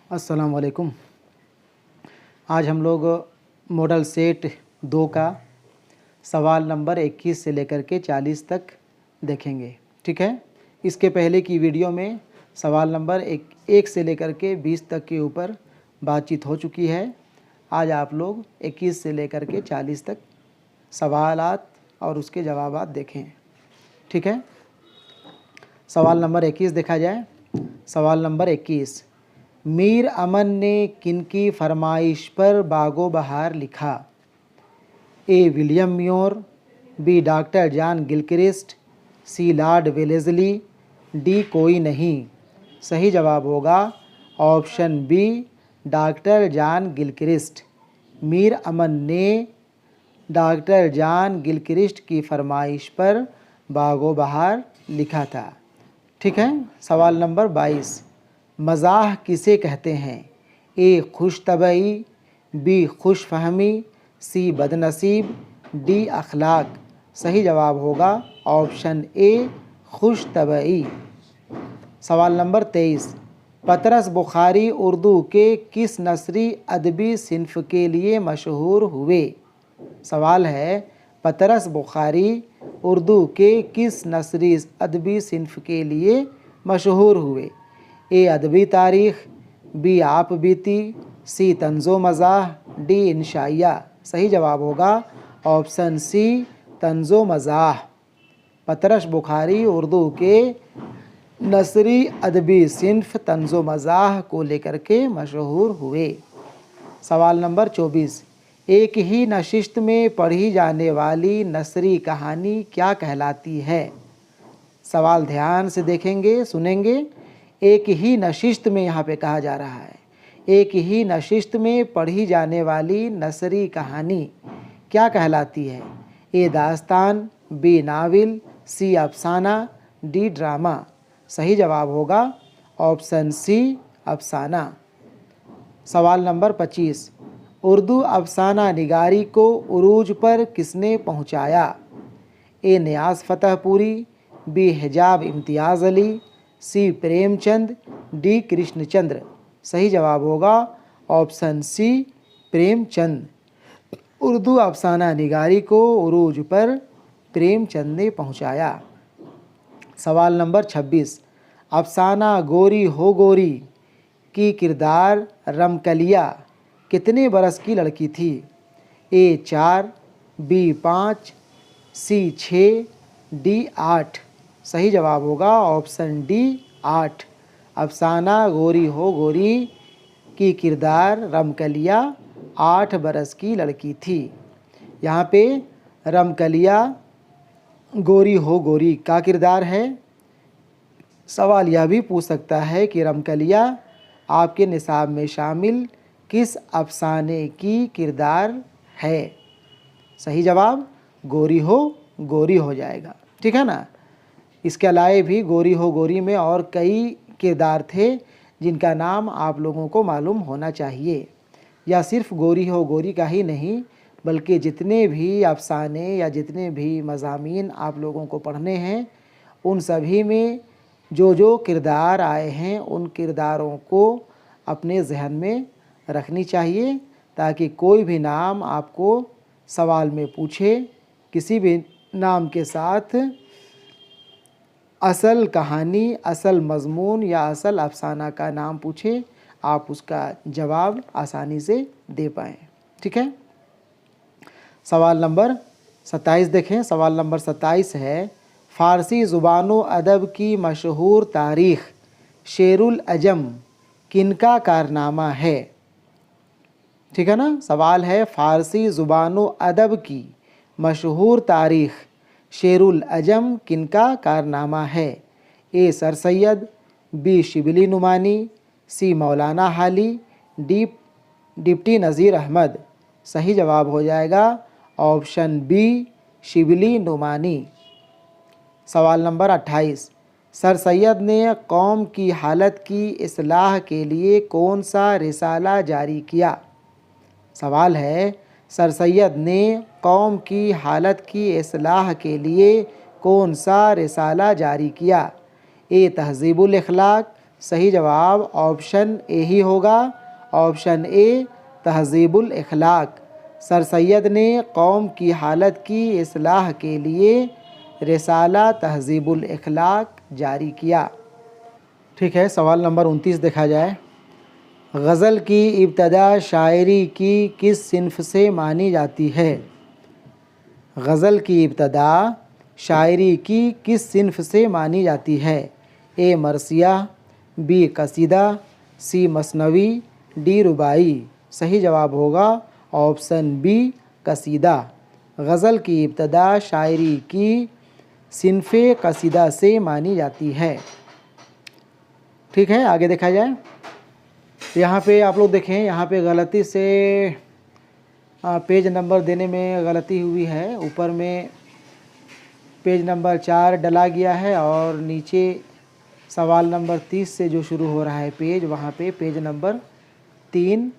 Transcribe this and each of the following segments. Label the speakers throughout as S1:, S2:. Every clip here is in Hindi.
S1: अस्सलाम वालेकुम। आज हम लोग मॉडल सेट 2 का सवाल नंबर 21 से लेकर के 40 तक देखेंगे। ठीक है, इसके पहले की वीडियो में सवाल नंबर 1 से लेकर के 20 तक के ऊपर बातचीत हो चुकी है। आज आप लोग 21 से लेकर के 40 तक सवालात और उसके जवाबात देखें। ठीक है, सवाल नंबर 21 देखा जाए। सवाल नंबर 21, मीर अमन ने किनकी फरमाइश पर बागो बहार लिखा? A William Muir, B doctor John Gilchrist, C Lord Wellesley, D कोई नहीं। सही जवाब होगा option B doctor John Gilchrist. Mir Aman ने डॉक्टर जॉन गिलक्रिस्ट की फरमाइश पर बागो बहार लिखा था। ठीक है, सवाल नंबर 22, मज़ाह किसे कहते हैं? ए खुश तबई, बी खुश फहमी, सी बदनसीब, डी अखलाक। सही जवाब होगा ऑप्शन ए खुश तबई। सवाल नंबर 23, पतरस बुखारी उर्दू के किस नसरी अदबी सिन्फ के लिए मशहूर हुए? सवाल है, पतरस बुखारी उर्दू के किस नसरी अदबी सिन्फ के लिए मशहूर हुए? ए अदबी तारीख़, बी आप बीती, सी तंज़ो मज़ाह, डी इंशाइया। सही जवाब होगा ऑप्शन सी तंज़ो मज़ाह। पतरस बुखारी उर्दू के नसरी अदबी सिन्फ तंज़ो मज़ाह को लेकर के मशहूर हुए। सवाल नंबर 24, एक ही नशिस्त में पढ़ी जाने वाली नसरी कहानी क्या कहलाती है? सवाल ध्यान से देखेंगे, सुनेंगे। एक ही नशिस्त में यहाँ पे कहा जा रहा है, एक ही नशिस्त में पढ़ी जाने वाली नसरी कहानी क्या कहलाती है? ए दास्तान, बी नाविल, सी अफसाना, डी ड्रामा। सही जवाब होगा ऑप्शन सी अफसाना। सवाल नंबर 25, उर्दू अफसाना निगारी को उरूज पर किसने पहुँचाया? ए नियाज़ फतेहपुरी, बी हिजाब इम्तियाज़ अली, सी प्रेमचंद, डी कृष्णचंद्र। सही जवाब होगा ऑप्शन सी प्रेमचंद। उर्दू अफसाना निगारी को उरूज पर प्रेमचंद ने पहुंचाया। सवाल नंबर 26, अफसाना गोरी हो गोरी की किरदार रमकलिया कितने बरस की लड़की थी? ए 4, बी 5, सी 6, डी 8। सही जवाब होगा ऑप्शन डी 8। अफसाना गोरी हो गोरी की किरदार रमकलिया 8 बरस की लड़की थी। यहाँ पे रमकलिया गोरी हो गोरी का किरदार है। सवाल यह भी पूछ सकता है कि रमकलिया आपके निसाब में शामिल किस अफसाने की किरदार है? सही जवाब गोरी हो जाएगा। ठीक है ना। इसके अलावा भी गोरी हो गोरी में और कई किरदार थे जिनका नाम आप लोगों को मालूम होना चाहिए। या सिर्फ गोरी हो गोरी का ही नहीं, बल्कि जितने भी अफसाने या जितने भी मज़ामीन आप लोगों को पढ़ने हैं, उन सभी में जो जो किरदार आए हैं उन किरदारों को अपने जहन में रखनी चाहिए, ताकि कोई भी नाम आपको सवाल में पूछे, किसी भी नाम के साथ असल कहानी, असल मज़मून या असल अफसाना का नाम पूछे, आप उसका जवाब आसानी से दे पाएँ। ठीक है, सवाल नंबर 27 देखें। सवाल नंबर 27 है, फ़ारसी ज़ुबानो अदब की मशहूर तारीख़ शेरुल अजम किनका कारनामा है? ठीक है ना। सवाल है, फ़ारसी ज़ुबानो अदब की मशहूर तारीख़ शेरुल अजम किनका कारनामा है? ए सर सैयद, बी शिबली नुमानी, सी मौलाना हाली, डी डिप्टी नज़ीर अहमद। सही जवाब हो जाएगा ऑप्शन बी शिबली नुमानी। सवाल नंबर 28, सर सैयद ने कौम की हालत की इस्लाह के लिए कौन सा रिसाला जारी किया? सवाल है, सर सैयद ने कौम की हालत की इस्लाह के लिए कौन सा रिसाला जारी किया? ए तहज़ीबुल अखलाक, सही जवाब ऑप्शन ए ही होगा, option A Tahzibul Akhlaq. Sir Syed ने कौम की हालत की इस्लाह के लिए रिसाला तहज़ीबुल इखलाक जारी किया। ठीक है, सवाल नंबर 29 देखा जाए। गज़ल की इब्तदा शायरी की किस सिन्फ़ से मानी जाती है? गज़ल की इब्तदा शायरी की किस सिन्फ़ से मानी जाती है? ए मरसिया, बी कसीदा, सी मसनवी, डी रुबाई। सही जवाब होगा ऑप्शन बी कसीदा। गज़ल की इब्तदा शायरी की सिन्फ़े कसीदा से मानी जाती है। ठीक है, आगे देखा जाए। यहाँ पे आप लोग देखें, यहाँ पे गलती से पेज नंबर देने में गलती हुई है। ऊपर में पेज नंबर 4 डला गया है और नीचे सवाल नंबर 30 से जो शुरू हो रहा है पेज, वहाँ पे पेज नंबर 3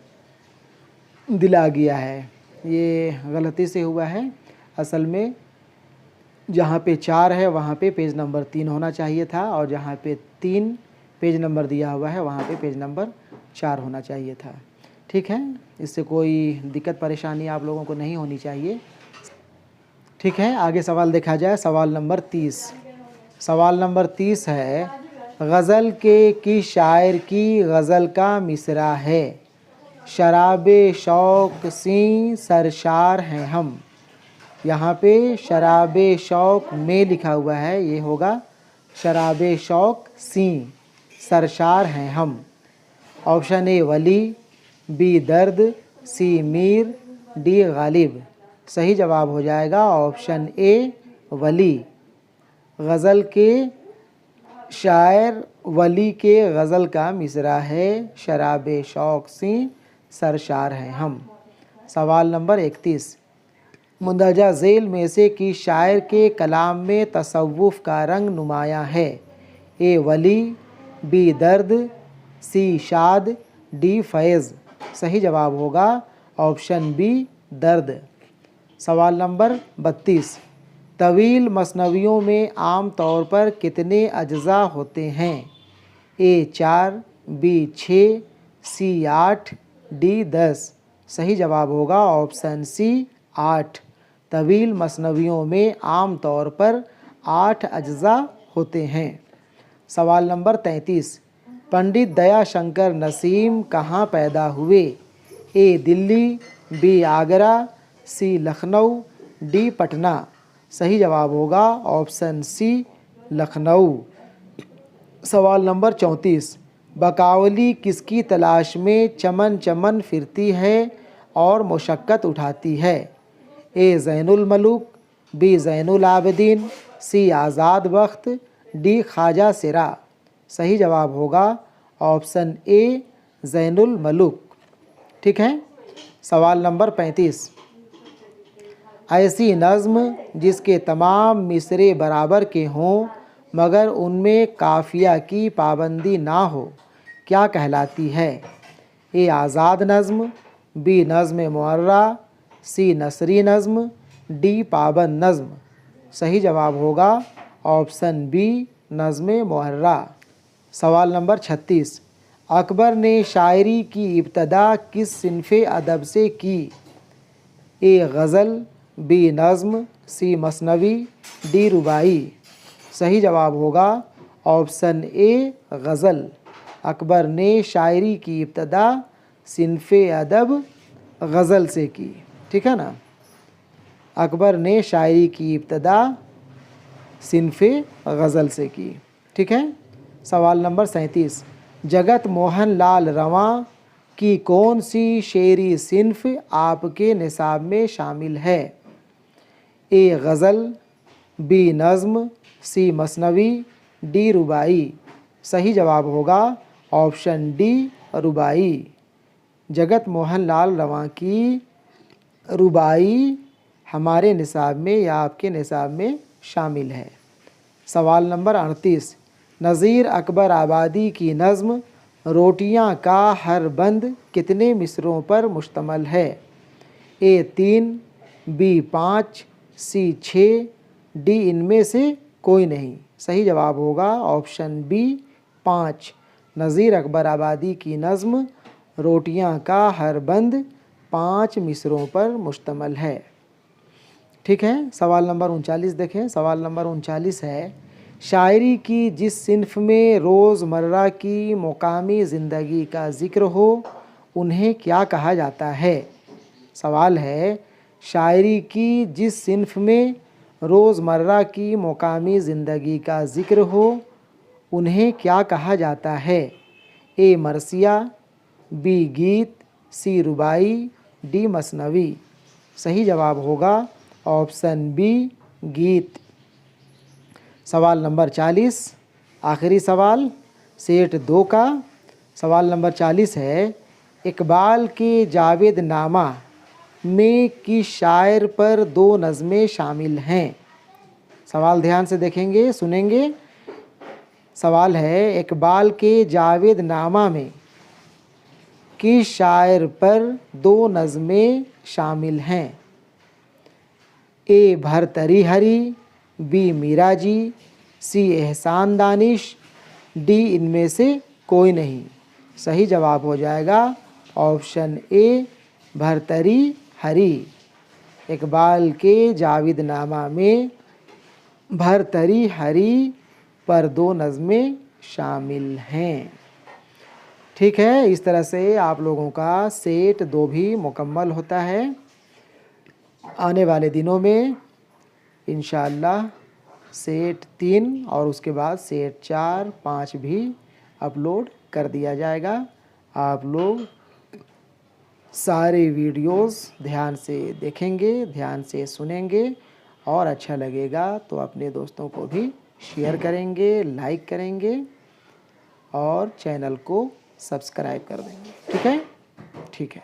S1: दिला गया है। ये गलती से हुआ है। असल में जहाँ पे 4 है वहाँ पे पेज नंबर 3 होना चाहिए था, और जहाँ पे 3 पेज नंबर दिया हुआ है वहाँ पे पेज नंबर 4 होना चाहिए था। ठीक है, इससे कोई दिक्कत परेशानी आप लोगों को नहीं होनी चाहिए। ठीक है, आगे सवाल देखा जाए। सवाल नंबर 30। सवाल नंबर 30 है, गज़ल के किस शायर की गज़ल का मिसरा है? शराबे शौक़ सी सरशार हैं हम। यहाँ पे शराबे शौक़ में लिखा हुआ है, ये होगा शराबे शौक़ सी सरशार हैं हम। ऑप्शन ए वली, बी दर्द, सी मीर, डी गालिब। सही जवाब हो जाएगा ऑप्शन ए वली। गज़ल के शायर वली के गज़ल का मिसरा है, शराबे शौक़ सी सरशार हैं हम। सवाल नंबर 31। मुंदरजा झेल में से कि शायर के कलाम में तसव्वुफ़ का रंग नुमायाँ है? ए वली, बी दर्द, सी शाद, डी फैज़। सही जवाब होगा ऑप्शन बी दर्द। सवाल नंबर 32। तवील मसनवियों में आम तौर पर कितने अज्ज़ा होते हैं? ए 4, बी 6, सी 8, डी 10। सही जवाब होगा ऑप्शन सी 8। तवील मसनवियों में आम तौर पर 8 अज्ज़ा होते हैं। सवाल नंबर 33। पंडित दयाशंकर नसीम कहाँ पैदा हुए? ए दिल्ली, बी आगरा, सी लखनऊ, डी पटना। सही जवाब होगा ऑप्शन सी लखनऊ। सवाल नंबर 34। बकावली किसकी तलाश में चमन चमन फिरती है और मुशक्क़त उठाती है? ए ज़ैनुल मलूक, बी ज़ैनुल आबिदीन, सी आज़ाद बख्त, डी ख्वाजा सिरा। सही जवाब होगा ऑप्शन ए ज़ैनुल मलूक। ठीक है, सवाल नंबर 35। ऐसी नज़्म जिसके तमाम मिसरे बराबर के हों मगर उनमें काफ़िया की पाबंदी ना हो, क्या कहलाती है? ए आज़ाद नज़्म, बी नज़्म मुअर्रा, सी नसरी नज़्म, डी पाबंद नज़्म। सही जवाब होगा ऑप्शन बी नज़्म मुअर्रा। सवाल नंबर 36। अकबर ने शायरी की इब्तदा किस सिन्फ़े अदब से की? ए गज़ल, बी नज़्म, सी मसनवी, डी रुबाई। सही जवाब होगा ऑप्शन ए गज़ल। अकबर ने शायरी की इब्तदा सिन्फ़े अदब गज़ल से की। ठीक है ना, अकबर ने शायरी की इब्तदा सिन्फ़े गज़ल से की। ठीक है, सवाल नंबर 37। जगत मोहन लाल रवां की कौन सी शेरी सिन्फ़ आपके निसाब में शामिल है? ए गज़ल, बी नज़्म, सी मसनवी, डी रुबाई। सही जवाब होगा ऑप्शन डी रुबाई। जगत मोहन लाल रवां की रुबाई हमारे निसाब में या आपके निसाब में शामिल है। सवाल नंबर 38। नज़ीर अकबर आबादी की नज़्म रोटियां का हर बंद कितने मिसरों पर मुश्तमल है? ए 3, बी 5, सी 6, डी इनमें से कोई नहीं। सही जवाब होगा ऑप्शन बी 5। नज़ीर अकबर आबादी की नज़्म रोटियां का हर बंद 5 मिसरों पर मुश्तमल है। ठीक है, सवाल नंबर 39 देखें। सवाल नंबर 39 है, शायरी की जिस सिन्फ में रोज़मर्रा की मुकामी ज़िंदगी का ज़िक्र हो उन्हें क्या कहा जाता है। सवाल है, शायरी की जिस सिन्फ में रोज़मर्रा की मुकामी ज़िंदगी का ज़िक्र हो उन्हें क्या कहा जाता है। ए मरसिया, बी गीत, सी रुबाई, डी मसनवी। सही जवाब होगा ऑप्शन बी गीत। सवाल नंबर 40, आखिरी सवाल सेट 2 का। सवाल नंबर 40 है, इकबाल के जावेद नामा में किस शायर पर 2 नज़में शामिल हैं। सवाल ध्यान से देखेंगे, सुनेंगे। सवाल है, इकबाल के जावेद नामा में किस शायर पर 2 नज़में शामिल हैं। ए भरतरी हरी, बी मीराजी, सी एहसान दानिश, डी इनमें से कोई नहीं। सही जवाब हो जाएगा ऑप्शन ए भरतरी हरी। इकबाल के जावेद नामा में भरतरी हरी पर 2 नज़में शामिल हैं। ठीक है, इस तरह से आप लोगों का सेट 2 भी मुकम्मल होता है। आने वाले दिनों में इंशाअल्लाह सेट 3 और उसके बाद सेट 4, 5 भी अपलोड कर दिया जाएगा। आप लोग सारे वीडियोस ध्यान से देखेंगे, ध्यान से सुनेंगे और अच्छा लगेगा तो अपने दोस्तों को भी शेयर करेंगे, लाइक करेंगे और चैनल को सब्सक्राइब कर देंगे। ठीक है, ठीक है।